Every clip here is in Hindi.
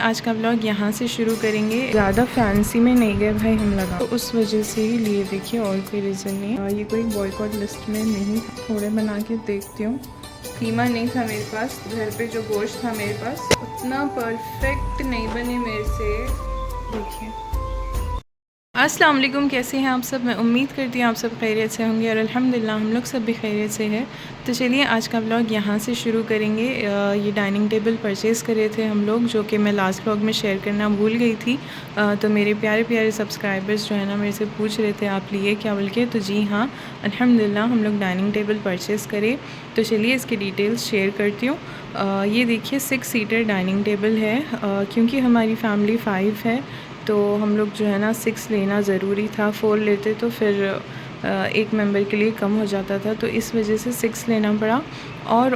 आज का ब्लॉग यहाँ से शुरू करेंगे। ज़्यादा फैंसी में नहीं गए भाई हम लगा, तो उस वजह से ही लिए। देखिए और कोई रीज़न नहीं। ये कोई बॉयकॉट लिस्ट में नहीं था। थोड़े बना के देखती हूँ। कीमा नहीं था मेरे पास घर पे, जो गोश्त था मेरे पास उतना परफेक्ट नहीं बने मेरे से। देखिए अस्सलाम वालेकुम, कैसे हैं आप सब। मैं उम्मीद करती हूँ आप सब खैरियत से होंगे और अल्हम्दुलिल्लाह हम लोग सब भी खैरियत से हैं। तो चलिए आज का व्लॉग यहाँ से शुरू करेंगे। ये डाइनिंग टेबल परचेज़ करे थे हम लोग, जो कि मैं लास्ट व्लॉग में शेयर करना भूल गई थी। तो मेरे प्यारे प्यारे सब्सक्राइबर्स जो है ना मेरे से पूछ रहे थे आप लिए क्या बोल के। तो जी हाँ, अल्हम्दुलिल्लाह हम लोग डाइनिंग टेबल परचेज़ करे। तो चलिए इसके डिटेल्स शेयर करती हूँ। ये देखिए 6 सीटर डाइनिंग टेबल है। क्योंकि हमारी फैमिली 5 है तो हम लोग जो है ना 6 लेना ज़रूरी था। 4 लेते तो फिर एक मेंबर के लिए कम हो जाता था, तो इस वजह से 6 लेना पड़ा। और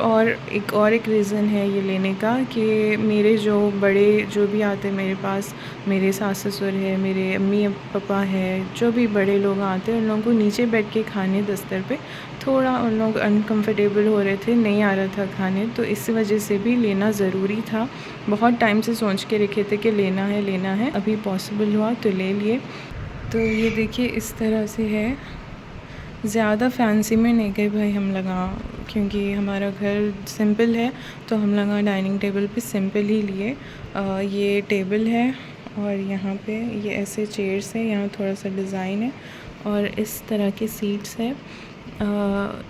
एक रीज़न है ये लेने का कि मेरे जो बड़े जो भी आते मेरे पास, मेरे सास ससुर है, मेरे अम्मी पापा है, जो भी बड़े लोग आते हैं उन लोगों को नीचे बैठ के खाने दस्तर पे थोड़ा उन लोग अनकंफर्टेबल हो रहे थे, नहीं आ रहा था खाने, तो इस वजह से भी लेना ज़रूरी था। बहुत टाइम से सोच के रखे थे कि लेना है, अभी पॉसिबल हुआ तो ले लिए। तो ये देखिए इस तरह से है। ज़्यादा फैंसी में नहीं गए भाई हम लगा, क्योंकि हमारा घर सिंपल है तो हम लगा डाइनिंग टेबल पे सिंपल ही लिए। ये टेबल है और यहाँ पे ये ऐसे चेयर्स है, यहाँ थोड़ा सा डिज़ाइन है और इस तरह के सीट्स है।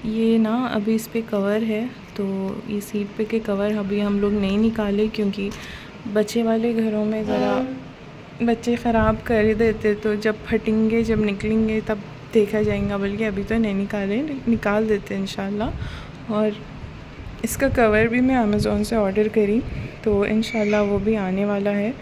ये ना अभी इस पे कवर है, तो ये सीट पे के कवर अभी हम लोग नहीं निकाले, क्योंकि बच्चे वाले घरों में ज़रा बच्चे ख़राब कर देते, तो जब फटेंगे जब निकलेंगे तब देखा जाएगा, बल्कि अभी तो नहीं निकाले, निकाल देते इंशाल्लाह। और इसका कवर भी मैं अमेज़ोन से ऑर्डर करी, तो इंशाल्लाह वो भी आने वाला है।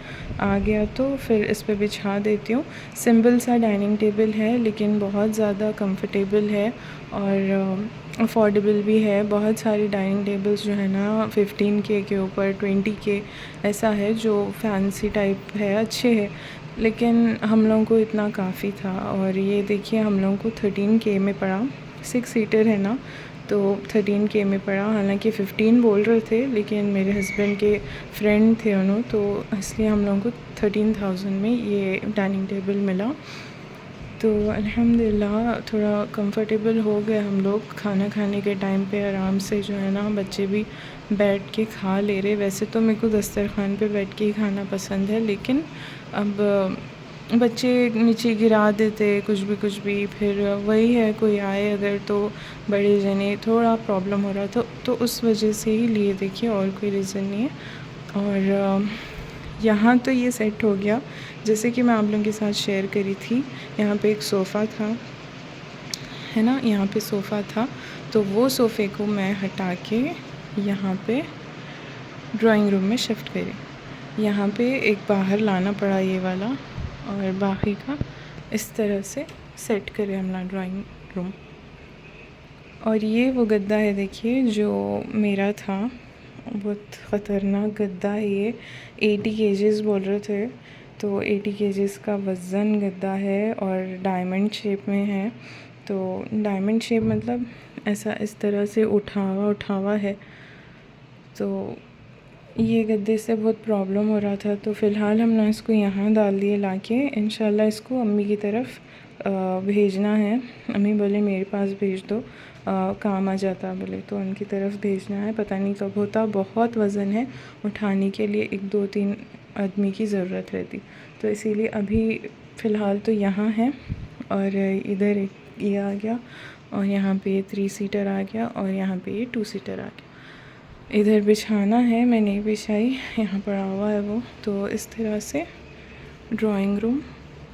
आ गया तो फिर इस पे बिछा देती हूँ। सिंपल सा डाइनिंग टेबल है लेकिन बहुत ज़्यादा कंफर्टेबल है और अफोर्डेबल भी है। बहुत सारी डाइनिंग टेबल्स जो है ना 15K के ऊपर 20K ऐसा है, जो फैंसी टाइप है, अच्छे है, लेकिन हम लोगों को इतना काफ़ी था। और ये देखिए हम लोगों को 13K में पड़ा। 6 सीटर है ना, तो 13K में पड़ा। हालांकि 15 बोल रहे थे, लेकिन मेरे हस्बैंड के फ्रेंड थे उन्होंने, तो इसलिए हम लोगों को 13,000 में ये डाइनिंग टेबल मिला। तो अल्हम्दुलिल्लाह थोड़ा कंफर्टेबल हो गए हम लोग। खाना खाने के टाइम पे आराम से जो है ना बच्चे भी बैठ के खा ले रहे। वैसे तो मेरे को दस्तरखान पे बैठ के ही खाना पसंद है, लेकिन अब बच्चे नीचे गिरा देते कुछ भी, फिर वही है कोई आए अगर तो बड़े जने थोड़ा प्रॉब्लम हो रहा था, तो उस वजह से ही लिए। देखिए और कोई रीज़न नहीं है। और यहाँ तो ये सेट हो गया जैसे कि मैं आप लोगों के साथ शेयर करी थी। यहाँ पे एक सोफ़ा था, है ना, यहाँ पे सोफ़ा था, तो वो सोफ़े को मैं हटा के यहाँ पे ड्राइंग रूम में शिफ्ट करी। यहाँ पे एक बाहर लाना पड़ा ये वाला, और बाकी का इस तरह से सेट करे हमने ड्राइंग रूम। और ये वो गद्दा है देखिए जो मेरा था, बहुत ख़तरनाक गद्दा है ये। 80 केजीस बोल रहे थे, तो 80 केजीस का वज़न गद्दा है और डायमंड शेप में है। तो डायमंड शेप मतलब ऐसा इस तरह से उठावा है। तो ये गद्दे से बहुत प्रॉब्लम हो रहा था, तो फ़िलहाल हमने इसको यहाँ डाल दिए लाके। इंशाल्लाह इसको अम्मी की तरफ भेजना है। अम्मी बोले मेरे पास भेज दो, काम आ जाता बोले, तो उनकी तरफ भेजना है। पता नहीं कब होता, बहुत वज़न है, उठाने के लिए 1-2-3 आदमी की ज़रूरत रहती, तो इसीलिए अभी फ़िलहाल तो यहाँ है। और इधर एक ये आ गया, और यहाँ पे 3 सीटर आ गया, और यहाँ पे ये 2 सीटर आ गया। इधर बिछाना है, मैं नहीं बिछाई, यहाँ पड़ा हुआ है वो। तो इस तरह से ड्राइंग रूम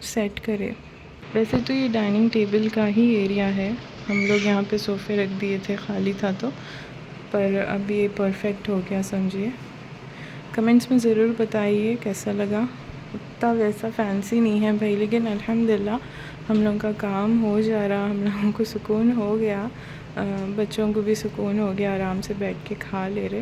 सेट करे। वैसे तो ये डाइनिंग टेबल का ही एरिया है, हम लोग यहाँ पे सोफ़े रख दिए थे, खाली था तो, पर अब ये परफेक्ट हो गया समझिए। कमेंट्स में ज़रूर बताइए कैसा लगा। उतना वैसा फैंसी नहीं है भाई, लेकिन अल्हम्दुलिल्लाह हम लोगों का काम हो जा रहा, हम लोगों को सुकून हो गया, बच्चों को भी सुकून हो गया, आराम से बैठ के खा ले रहे।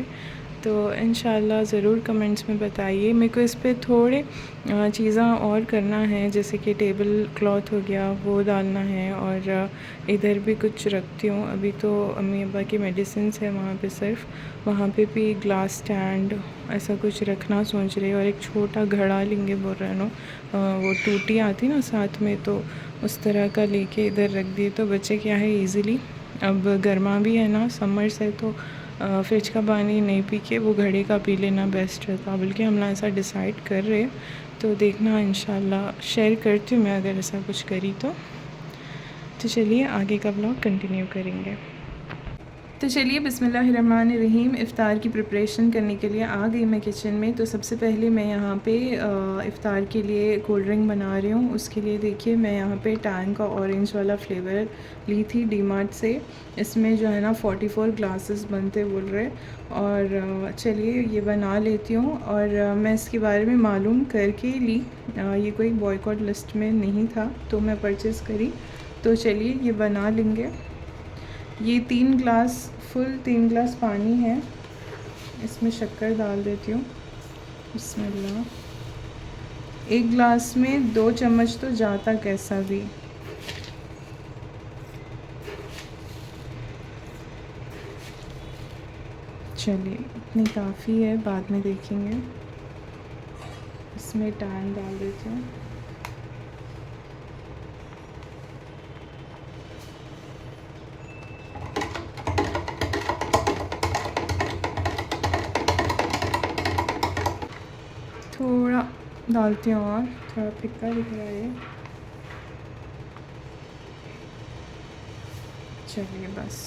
तो इंशाल्लाह ज़रूर कमेंट्स में बताइए। मेरे को इस पे थोड़े चीज़ें और करना है, जैसे कि टेबल क्लॉथ हो गया वो डालना है, और इधर भी कुछ रखती हूँ। अभी तो अम्मी अब्बा की मेडिसिन्स है वहाँ पे, सिर्फ वहाँ पे भी ग्लास स्टैंड ऐसा कुछ रखना सोच रही है। और एक छोटा घड़ा लेंगे बोल रहे नो, वो टूटी आती ना साथ में, तो उस तरह का लेके इधर रख दिए तो बच्चे क्या है इजीली, अब गर्मा भी है ना, समर्स है, तो फ्रिज का पानी नहीं पी के वो घड़े का पी लेना बेस्ट रहता। बल्कि हम लोग ऐसा डिसाइड कर रहे, तो देखना इंशाल्लाह शेयर करती हूँ मैं अगर ऐसा कुछ करी तो चलिए आगे का ब्लॉग कंटिन्यू करेंगे। तो चलिए बिस्मिल्लाहिर्रहमानिर्रहीम, इफ़्तार की प्रिपरेशन करने के लिए आ गई मैं किचन में। तो सबसे पहले मैं यहाँ पे इफ़्तार के लिए कोल्ड ड्रिंक बना रही हूँ। उसके लिए देखिए मैं यहाँ पे टैंग का ऑरेंज वाला फ्लेवर ली थी डीमार्ट से। इसमें जो है ना 44 ग्लासेस बनते बोल रहे, और चलिए ये बना लेती हूँ। और मैं इसके बारे में मालूम करके ली, ये कोई बॉयकॉट लिस्ट में नहीं था तो मैं परचेज़ करी। तो चलिए ये बना लेंगे। ये 3 ग्लास, फुल 3 ग्लास पानी है, इसमें शक्कर डाल देती हूँ। बिस्मिल्लाह। 1 ग्लास में 2 चम्मच तो जाता कैसा भी। चलिए इतनी काफ़ी है, बाद में देखेंगे। इसमें टैंग डाल देती हूँ। थोड़ा डालती हूँ और थोड़ा फिक्का दिख रहा है। चलिए बस।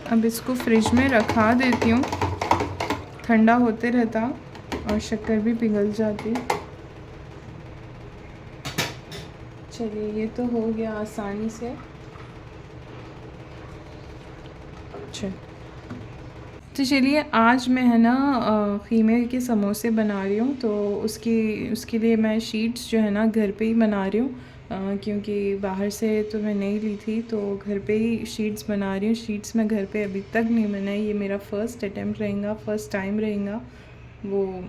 अब इसको फ्रिज में रखा देती हूँ, ठंडा होते रहता और शक्कर भी पिघल जाती। चलिए ये तो हो गया आसानी से। तो चलिए आज मैं है ना ख़ीमे के समोसे बना रही हूँ। तो उसके लिए मैं शीट्स जो है ना घर पे ही बना रही हूँ, क्योंकि बाहर से तो मैं नहीं ली थी, तो घर पे ही शीट्स बना रही हूँ। शीट्स मैं घर पे अभी तक नहीं बनाई, ये मेरा फ़र्स्ट अटैम्प्ट रहेगा, फ़र्स्ट टाइम रहेगा। वो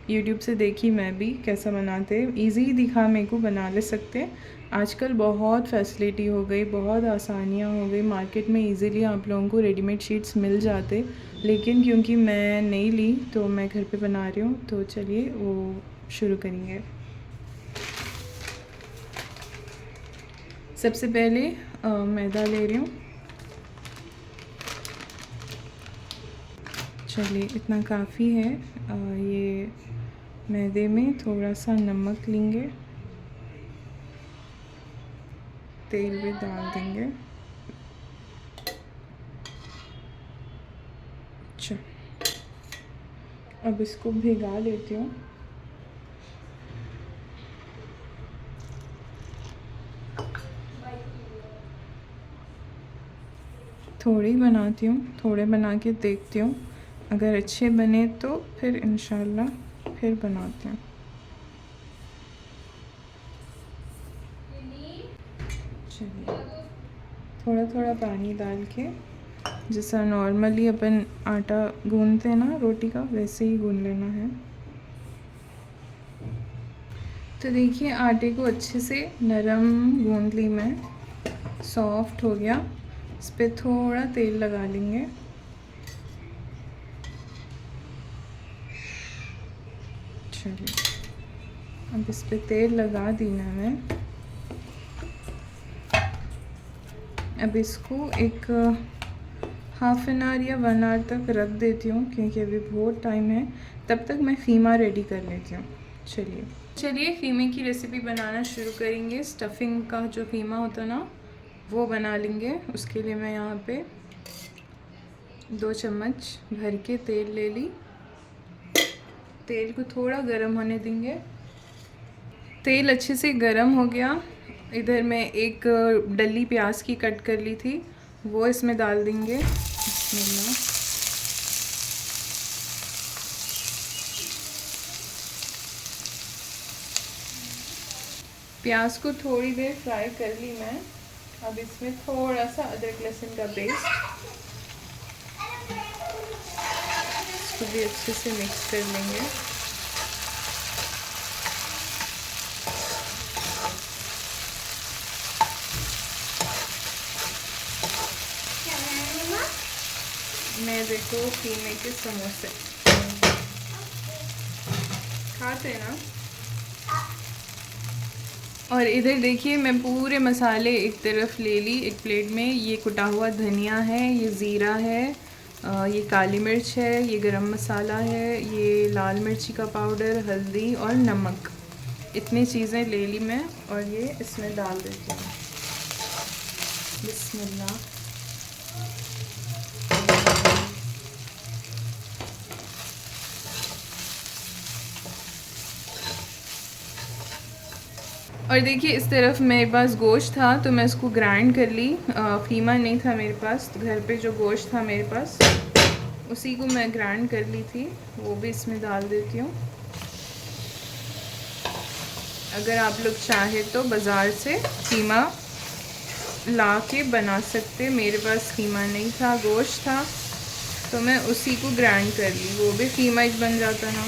यूट्यूब से देखी मैं भी कैसा बनाते, इजी दिखा मेरे को, बना ले सकते। आजकल बहुत फैसिलिटी हो गई, बहुत आसानियाँ हो गई, मार्केट में इजीली आप लोगों को रेडीमेड शीट्स मिल जाते। लेकिन क्योंकि मैं नहीं ली तो मैं घर पे बना रही हूँ। तो चलिए वो शुरू करेंगे। सबसे पहले मैदा ले रही हूँ। चलिए इतना काफ़ी है। ये मैदे में थोड़ा सा नमक लेंगे, तेल भी डाल देंगे। अच्छा, अब इसको भिगा लेती हूँ। थोड़े ही बनाती हूँ, थोड़े बना के देखती हूँ, अगर अच्छे बने तो फिर इंशाल्लाह फिर बनाती हूँ। चलिए थोड़ा थोड़ा पानी डाल के, जैसा नॉर्मली अपन आटा गूंदते हैं ना रोटी का, वैसे ही गूंद लेना है। तो देखिए आटे को अच्छे से नरम गूंद ली मैं, सॉफ्ट हो गया। इस पर थोड़ा तेल लगा लेंगे। चलिए अब इस पर तेल लगा देना है। अब इसको एक हाफ़ एन आवर या 1 आवर तक रख देती हूँ, क्योंकि अभी बहुत टाइम है। तब तक मैं ख़ीमा रेडी कर लेती हूँ। चलिए ख़ीमे की रेसिपी बनाना शुरू करेंगे। स्टफिंग का जो ख़ीमा होता है ना वो बना लेंगे। उसके लिए मैं यहाँ पे 2 चम्मच भर के तेल ले ली। तेल को थोड़ा गर्म होने देंगे। तेल अच्छे से गर्म हो गया। इधर मैं एक डली प्याज की कट कर ली थी, वो इसमें डाल देंगे। बिस्मिल्लाह। प्याज को थोड़ी देर फ्राई कर ली मैं। अब इसमें थोड़ा सा अदरक लहसुन का पेस्ट, इसको भी अच्छे से मिक्स कर लेंगे। मैं देखो कीमे के समोसे खाते हैं ना। और इधर देखिए मैं पूरे मसाले एक तरफ ले ली एक प्लेट में। ये कुटा हुआ धनिया है, ये ज़ीरा है, ये काली मिर्च है, ये गरम मसाला है, ये लाल मिर्ची का पाउडर, हल्दी और नमक, इतनी चीज़ें ले ली मैं और ये इसमें डाल देती हूँ। बिस्मिल्लाह। और देखिए इस तरफ मेरे पास गोश्त था तो मैं इसको ग्राइंड कर ली। कीमा नहीं था मेरे पास, तो घर पे जो गोश्त था मेरे पास उसी को मैं ग्राइंड कर ली थी, वो भी इसमें डाल देती हूँ। अगर आप लोग चाहे तो बाज़ार से कीमा ला के बना सकते। मेरे पास कीमा नहीं था, गोश्त था, तो मैं उसी को ग्राइंड कर ली, वो भी कीमा ही बन जाता ना।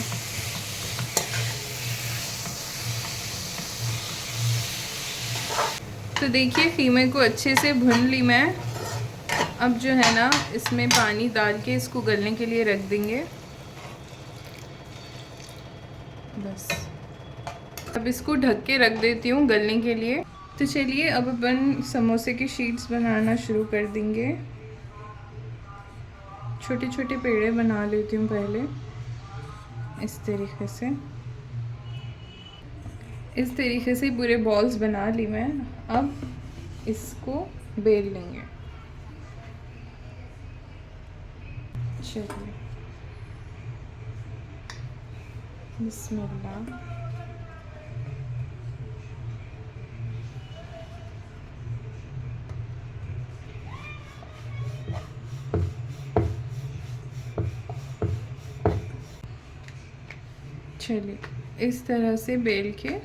तो देखिए कीमे को अच्छे से भून ली मैं। अब जो है ना इसमें पानी डाल के इसको गलने के लिए रख देंगे बस। अब इसको ढक के रख देती हूँ गलने के लिए। तो चलिए अब अपन समोसे की शीट्स बनाना शुरू कर देंगे। छोटे छोटे पेड़े बना लेती हूँ पहले, इस तरीके से पूरे बॉल्स बना ली मैं। अब इसको बेल लेंगे। चलिए बिस्मिल्लाह। चलिए इस तरह से बेल के,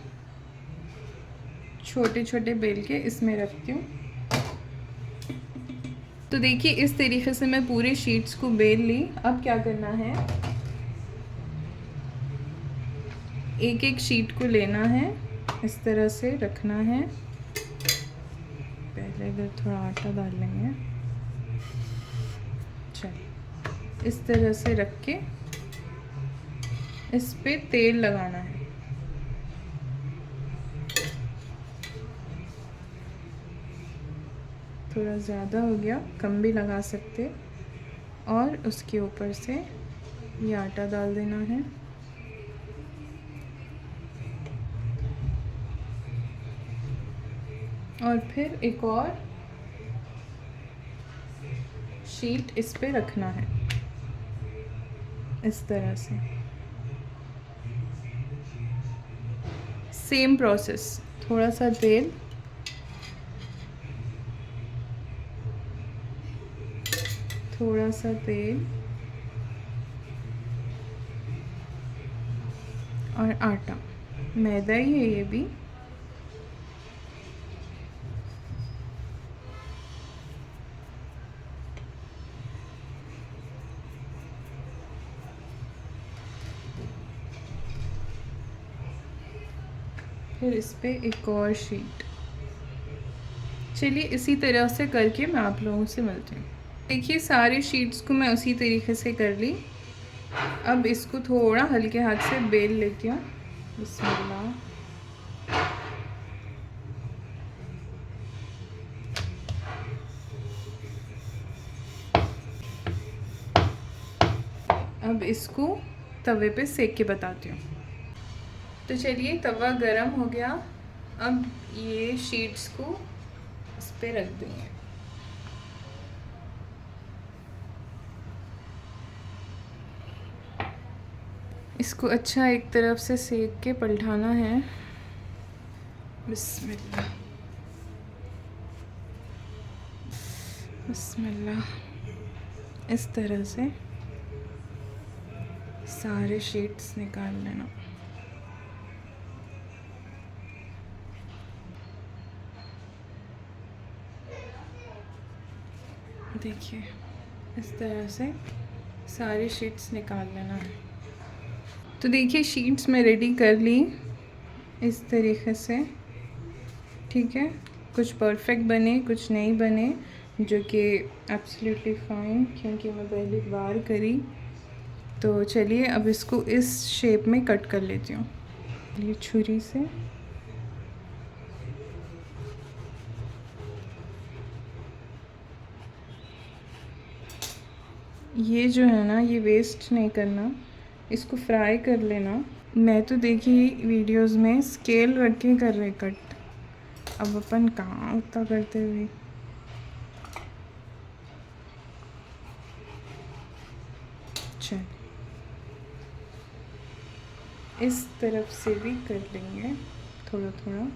छोटे छोटे बेल के इसमें रखती हूँ। तो देखिए इस तरीके से मैं पूरे शीट्स को बेल ली। अब क्या करना है, एक एक शीट को लेना है, इस तरह से रखना है। पहले इधर थोड़ा आटा डाल लेंगे। चलिए इस तरह से रख के इस पे तेल लगाना है। थोड़ा ज़्यादा हो गया, कम भी लगा सकते। और उसके ऊपर से ये आटा डाल देना है। और फिर एक और शीट इस पे रखना है, इस तरह से। सेम प्रोसेस, थोड़ा सा तेल, थोड़ा सा तेल और आटा, मैदा ही है ये भी। फिर इस पे एक और शीट। चलिए इसी तरह से करके मैं आप लोगों से मिलती हूँ। देखिए सारे शीट्स को मैं उसी तरीके से कर ली। अब इसको थोड़ा हल्के हाथ से बेल लेती हूँ। बिस्मिल्लाह। अब इसको तवे पे सेक के बताती हूँ। तो चलिए तवा गरम हो गया। अब ये शीट्स को इस पे रख देंगे। इसको अच्छा एक तरफ से सेक के पलटाना है। बिस्मिल्लाह बिस्मिल्लाह। इस तरह से सारे शीट्स निकाल लेना। देखिए इस तरह से सारी शीट्स निकाल लेना है। तो देखिए शीट्स मैं रेडी कर ली इस तरीके से, ठीक है। कुछ परफेक्ट बने, कुछ नहीं बने, जो कि एब्सोल्युटली फ़ाइन, क्योंकि मैं पहली बार करी। तो चलिए अब इसको इस शेप में कट कर लेती हूँ ये छुरी से। ये जो है ना, ये वेस्ट नहीं करना, इसको फ्राई कर लेना। मैं तो देखी वीडियोस में स्केल रख के कर रहे कट, अब अपन कहाँ उतना करते हुए। चल इस तरफ से भी कर लेंगे थोड़ा थोड़ा।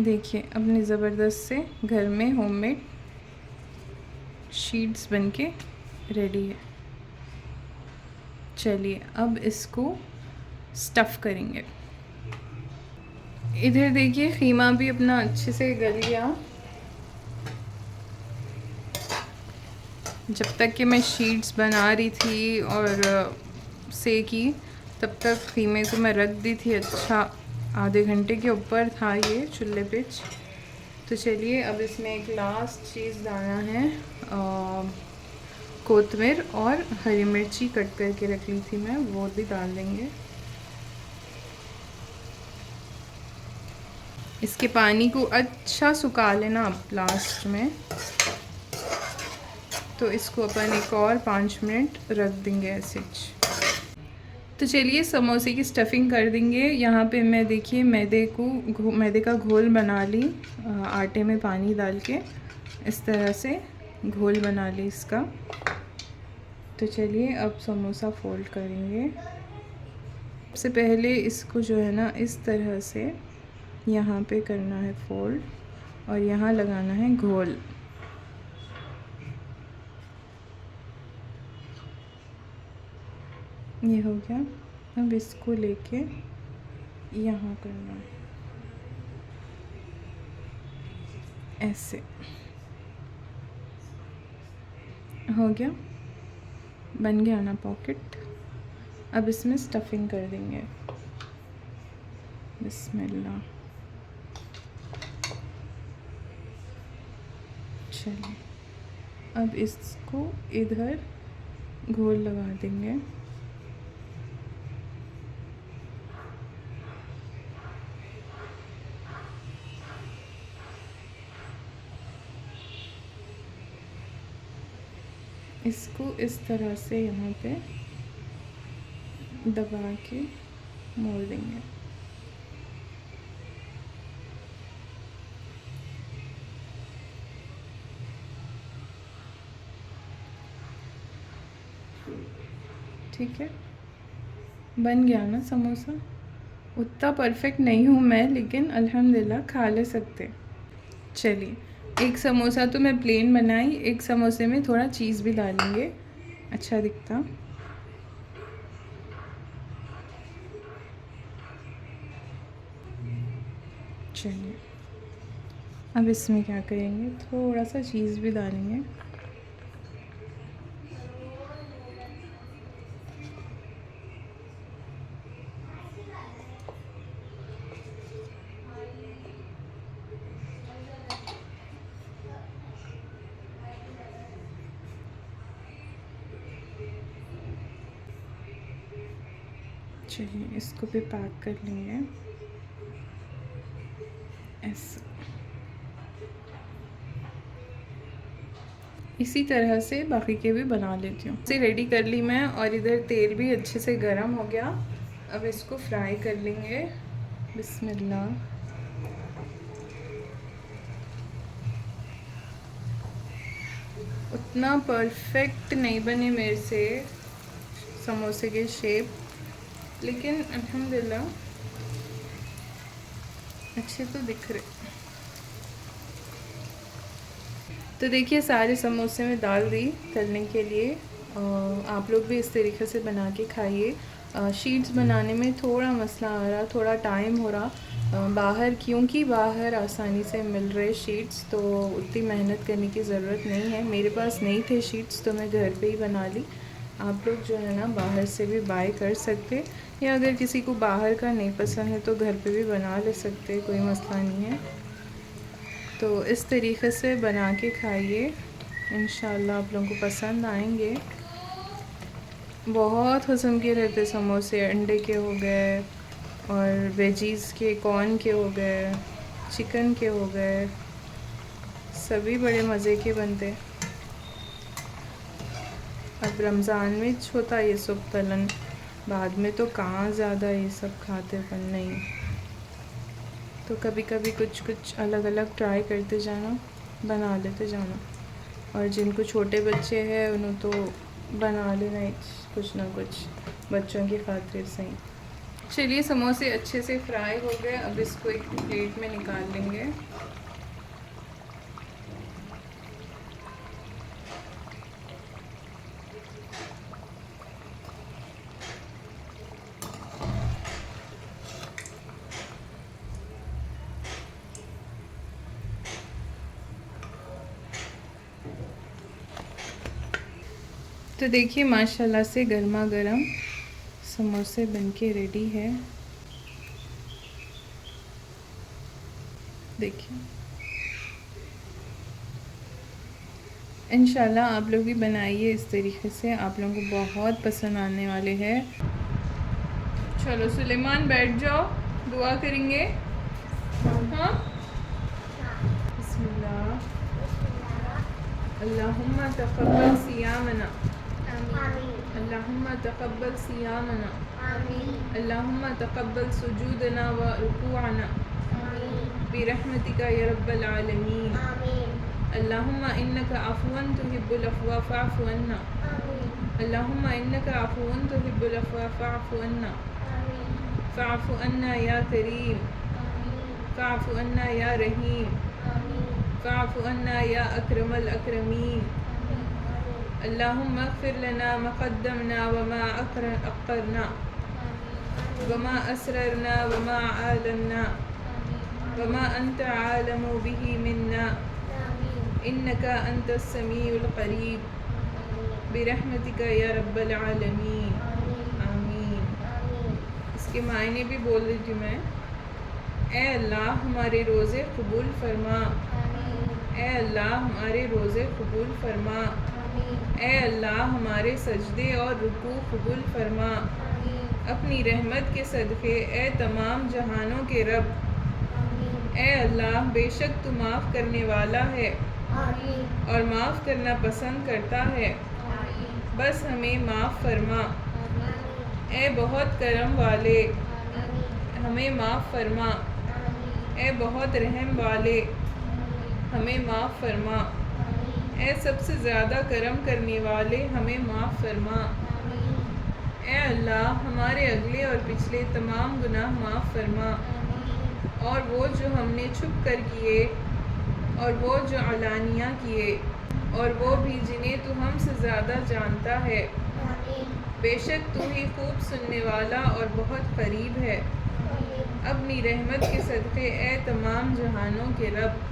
देखिए अपने ज़बरदस्त से घर में होममेड शीट्स बनके रेडी है। चलिए अब इसको स्टफ़ करेंगे। इधर देखिए ख़ीमा भी अपना अच्छे से गल गया। जब तक कि मैं शीट्स बना रही थी और सेकी, तब तक ख़ीमे को मैं रख दी थी। अच्छा आधे घंटे के ऊपर था ये चूल्हे पे। तो चलिए अब इसमें एक लास्ट चीज़ डालना है, कोतमीर और हरी मिर्ची कट करके रख ली थी मैं, वो भी डाल देंगे। इसके पानी को अच्छा सुखा लेना अब लास्ट में। तो इसको अपन एक और 5 मिनट रख देंगे ऐसे। तो चलिए समोसे की स्टफ़िंग कर देंगे। यहाँ पे मैं देखिए मैदे का घोल बना ली, आटे में पानी डाल के इस तरह से घोल बना ली इसका। तो चलिए अब समोसा फोल्ड करेंगे। सबसे पहले इसको जो है ना इस तरह से यहाँ पे करना है फोल्ड, और यहाँ लगाना है घोल। ये हो गया। अब इसको लेके यहाँ करना है ऐसे। हो गया, बन गया ना पॉकेट। अब इसमें स्टफ़िंग कर देंगे। बिस्मिल्लाह। चलिए अब इसको इधर घोल लगा देंगे। इसको इस तरह से यहाँ पे दबा के मोड़ देंगे। ठीक है, बन गया ना समोसा। उतना परफेक्ट नहीं हूँ मैं, लेकिन अल्हम्दुलिल्लाह खा ले सकते। चलिए एक समोसा तो मैं प्लेन बनाई, एक समोसे में थोड़ा चीज़ भी डालेंगे, अच्छा दिखता। चलिए अब इसमें क्या करेंगे, थोड़ा सा चीज़ भी डालेंगे। चलिए इसको भी पैक कर लेंगे ऐसे। इसी तरह से बाकी के भी बना लेती हूँ। इसे रेडी कर ली मैं, और इधर तेल भी अच्छे से गर्म हो गया। अब इसको फ्राई कर लेंगे। बिस्मिल्लाह। उतना परफेक्ट नहीं बने मेरे से समोसे के शेप, लेकिन अल्हम्दुलिल्लाह अच्छे तो दिख रहे। तो देखिए सारे समोसे में डाल दी तलने के लिए। आप लोग भी इस तरीके से बना के खाइए। शीट्स बनाने में थोड़ा मसला आ रहा, थोड़ा टाइम हो रहा बाहर, क्योंकि बाहर आसानी से मिल रहे शीट्स, तो उतनी मेहनत करने की ज़रूरत नहीं है। मेरे पास नहीं थे शीट्स तो मैं घर पे ही बना ली। आप लोग जो है ना बाहर से भी बाय कर सकते, या अगर किसी को बाहर का नहीं पसंद है तो घर पे भी बना ले सकते, कोई मसला नहीं है। तो इस तरीके से बना के खाइए, इंशाल्लाह आप लोगों को पसंद आएंगे। बहुत किस्म के रहते समोसे, अंडे के हो गए और वेजीज़ के, कॉर्न के हो गए, चिकन के हो गए, सभी बड़े मज़े के बनते। अब रमज़ान में होता ये सब तलन, बाद में तो कहाँ ज़्यादा ये सब खाते पर नहीं। तो कभी कभी कुछ कुछ अलग अलग ट्राई करते जाना, बना लेते जाना। और जिनको छोटे बच्चे हैं उन्हें तो बना लेना कुछ ना कुछ बच्चों की खातिर सही। चलिए समोसे अच्छे से फ्राई हो गए, अब इसको एक प्लेट में निकाल लेंगे। तो देखिए माशाल्लाह से गर्मा गर्म समोसे बनके रेडी है। देखिए इंशाल्लाह आप लोग भी बनाइए इस तरीके से, आप लोगों को बहुत पसंद आने वाले हैं। चलो सुलेमान बैठ जाओ, दुआ करेंगे। हाँ, बिस्मिल्लाह। अल्लाहुम्मा तक़ब्बल सियामना, अल्लाहुम्मा तक़ब्बल सियामना, अल्लाहुम्मा तक़ब्बल सुजूदना व रुकूअना बिरहमतिका या रब्बल आलमीन। अल्लाहुम्मा इन्नका अफ़वन तुहिब्बुल अफ़्वा फ़अफ़ु अन्ना, अल्लाहुम्मा इन्नका अफ़वन तुहिब्बुल अफ़्वा फ़अफ़ु अन्ना, फ़अफ़ु अन्ना या करीम, फ़अफ़ु अन्ना या रहीम, फ़अफ़ु अन्ना या अकरमल अकरमीन। अल्लाहुम्मा अग़फ़िर लना मा क़द्दमना व मा अख़रना व मा असररना व मा अअलना व मा अंत आलमु बिही मिन्ना, इन्नका अंतस समीउल क़रीब बिरहमतिका या रब्बल आलमीन। आमीन। इसके मायने भी बोल देती हूँ मैं। ए अल्लाह हमारे रोज़े कबूल फरमा, ए अल्लाह हमारे रोज़े कबूल फरमा, ए अल्लाह हमारे सजदे और रुकू कबूल फरमा। अपनी रहमत के सदक़े ए तमाम जहानों के रब, ए अल्लाह बेशक तू माफ़ करने वाला है और माफ़ करना पसंद करता है, बस हमें माफ़ फरमा। ए बहुत करम वाले हमें माफ़ फरमा, ए बहुत रहम वाले हमें माफ़ फरमा, ए सबसे ज़्यादा करम करने वाले हमें माफ़ फरमा। ए अल्लाह हमारे अगले और पिछले तमाम गुनाह माफ़ फरमा, और वो जो हमने छुप कर किए और वो जो अलानिया किए, और वो भी जिन्हें तू हमसे ज़्यादा जानता है। बेशक तू ही खूब सुनने वाला और बहुत करीब है। अपनी रहमत के सदक़े ए तमाम जहानों के रब।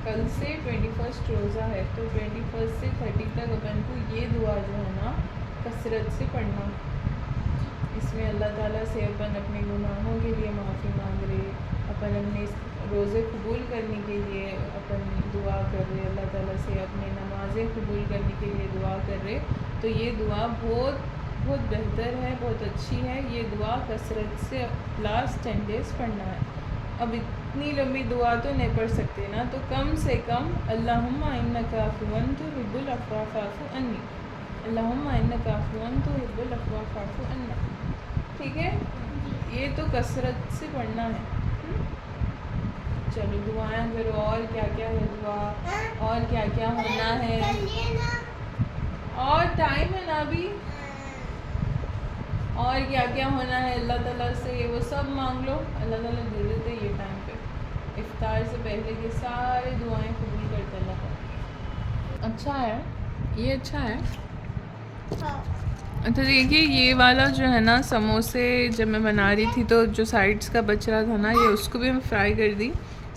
कल से 21 रोज़ा है, तो 21 से 30 तक अपन को ये दुआ जो है ना कसरत से पढ़ना। इसमें अल्लाह ताला से अपन अपने गुनाहों के लिए माफ़ी मांग रहे, अपन अपने रोज़े कबूल करने के लिए अपन दुआ कर रहे, अल्लाह ताला से अपने नमाज़ें कबूल करने के लिए दुआ कर रहे। तो ये दुआ बहुत बहुत बेहतर है, बहुत अच्छी है। ये दुआ कसरत से लास्ट 10 डेज़ पढ़ना है। अब इतनी लंबी दुआ तो नहीं पढ़ सकते ना, तो कम से कम अल्लाहुम्मा इन्नका अफ़वन तुहिब्बुल अफ़्वा फ़अफ़ु अन्नी, अल्लाहुम्मा इन्नका अफ़वन तुहिब्बुल अफ़्वा फ़अफ़ु अन्ना। ठीक है, ये तो कसरत से पढ़ना है। चलो दुआएं करो, और क्या क्या है दुआ, और क्या क्या होना है, और टाइम है ना अभी, और क्या क्या होना है अल्लाह ताला से वो सब मांग लो, अल्लाह ताला दे देते ये टाइम पे। इफ्तार से पहले की सारी दुआएं कबूल करते अल्लाह ताला। अच्छा है ये, अच्छा है। अच्छा देखिए ये वाला जो है ना समोसे जब मैं बना रही थी तो जो साइड्स का बच रहा था ना, ये उसको भी मैं फ्राई कर दी।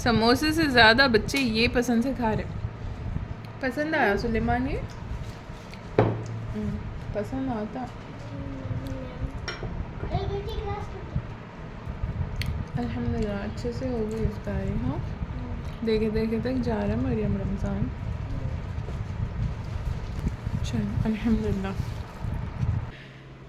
समोसे से ज़्यादा बच्चे ये पसंद से खा रहे। पसंद आया सुलेमान ये? पसंद आता। अल्हम्दुलिल्लाह अच्छे से हो गई इफ्तारी। हाँ देखे देखे तक जा रहा है मरियम रमज़ान। चलो अल्हम्दुलिल्लाह।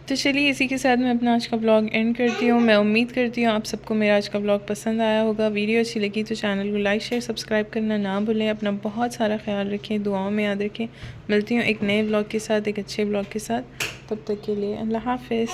तो चलिए इसी के साथ मैं अपना आज का ब्लॉग एंड करती हूँ। मैं उम्मीद करती हूँ आप सबको मेरा आज का ब्लॉग पसंद आया होगा। वीडियो अच्छी लगी तो चैनल को लाइक शेयर सब्सक्राइब करना ना भूलें। अपना बहुत सारा ख्याल रखें, दुआओं में याद रखें। मिलती हूँ एक नए ब्लॉग के साथ, एक अच्छे ब्लॉग के साथ। तब तक के लिए अल्लाह हाफ़िज़।